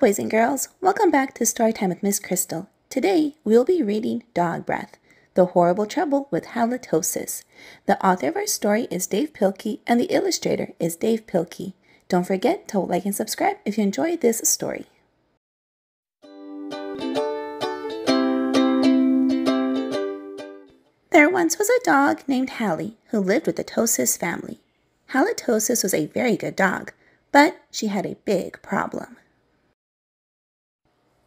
boys and girls, welcome back to Storytime with Miss Crystal. Today, we'll be reading Dog Breath, The Horrible Trouble with Halitosis. The author of our story is Dav Pilkey and the illustrator is Dav Pilkey. Don't forget to like and subscribe if you enjoyed this story. There once was a dog named Hallie who lived with the Tosis family. Halitosis was a very good dog, but she had a big problem.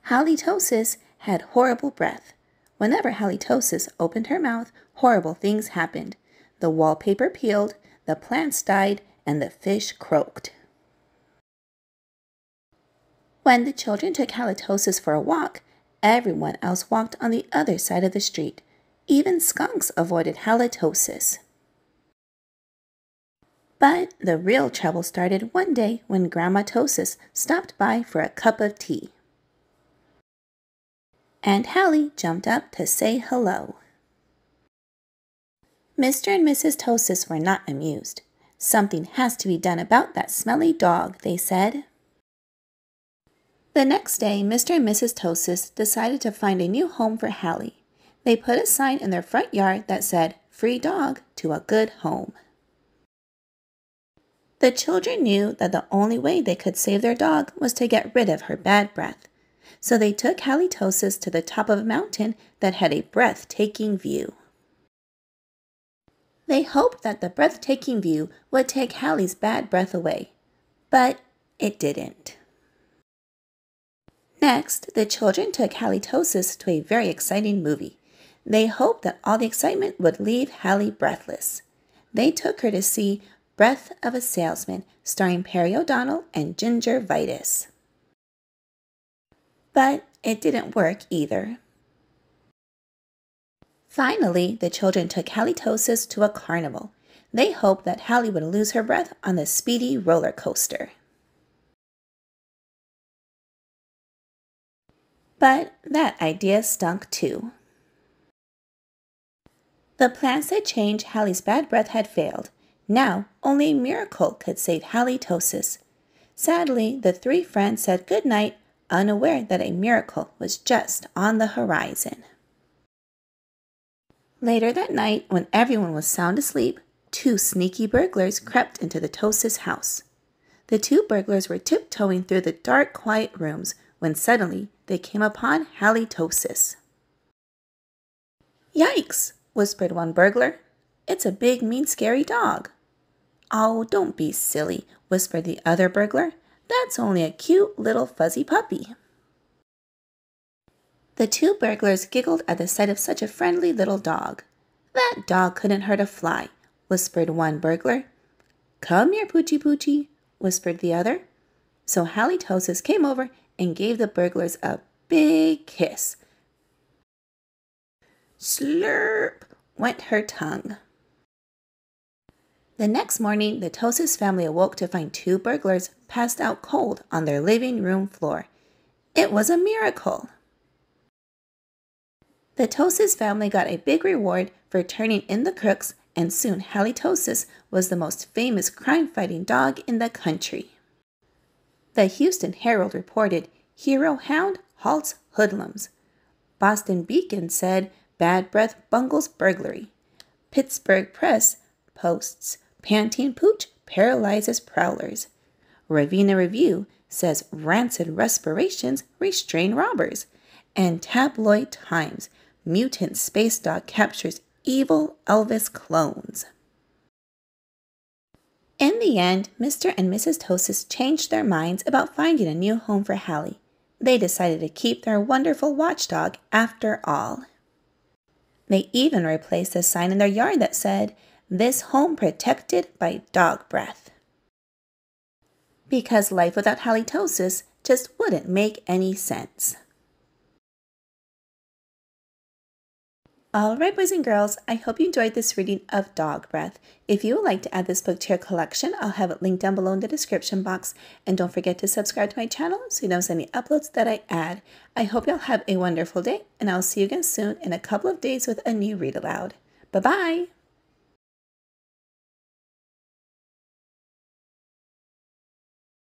Halitosis had horrible breath. Whenever Halitosis opened her mouth, horrible things happened. The wallpaper peeled, the plants died, and the fish croaked. When the children took Halitosis for a walk, everyone else walked on the other side of the street. Even skunks avoided Halitosis. But the real trouble started one day when Grandma Tosis stopped by for a cup of tea. And Hallie jumped up to say hello. Mr. and Mrs. Tosis were not amused. Something has to be done about that smelly dog, they said. The next day, Mr. and Mrs. Tosis decided to find a new home for Hallie. They put a sign in their front yard that said, "Free dog to a good home." The children knew that the only way they could save their dog was to get rid of her bad breath. So they took Halitosis to the top of a mountain that had a breathtaking view. They hoped that the breathtaking view would take Hallie's bad breath away, but it didn't. Next, the children took Halitosis to a very exciting movie. They hoped that all the excitement would leave Hallie breathless. They took her to see Breath of a Salesman, starring Perry O'Donnell and Ginger Vitus. But it didn't work either. Finally, the children took Halitosis to a carnival. They hoped that Hallie would lose her breath on the speedy roller coaster. But that idea stunk too. The plans had changed. Hallie's bad breath had failed. Now, only a miracle could save Halitosis. Sadly, the three friends said goodnight, unaware that a miracle was just on the horizon. Later that night, when everyone was sound asleep, two sneaky burglars crept into the Tosis house. The two burglars were tiptoeing through the dark, quiet rooms when suddenly they came upon Halitosis. "Yikes!" whispered one burglar. "It's a big, mean, scary dog." "Oh, don't be silly," whispered the other burglar. "That's only a cute little fuzzy puppy." The two burglars giggled at the sight of such a friendly little dog. "That dog couldn't hurt a fly," whispered one burglar. "Come here, Poochie Poochie," whispered the other. So Halitosis came over and gave the burglars a big kiss. Slurp went her tongue. The next morning, the Tosis family awoke to find two burglars passed out cold on their living room floor. It was a miracle. The Tosis family got a big reward for turning in the crooks, and soon Halitosis was the most famous crime-fighting dog in the country. The Houston Herald reported, "Hero Hound halts hoodlums." Boston Beacon said, "Bad breath bungles burglary." Pittsburgh Press posts, "Panting Pooch paralyzes prowlers." Ravenna Review says, "Rancid respirations restrain robbers." And Tabloid Times, "Mutant space dog captures evil Elvis clones." In the end, Mr. and Mrs. Tosis changed their minds about finding a new home for Hallie. They decided to keep their wonderful watchdog after all. They even replaced a sign in their yard that said, "This home protected by dog breath." Because life without Halitosis just wouldn't make any sense. All right, boys and girls, I hope you enjoyed this reading of Dog Breath. If you would like to add this book to your collection, I'll have it linked down below in the description box. And don't forget to subscribe to my channel so you don't miss any uploads that I add. I hope y'all have a wonderful day, and I'll see you again soon in a couple of days with a new read aloud. Bye-bye!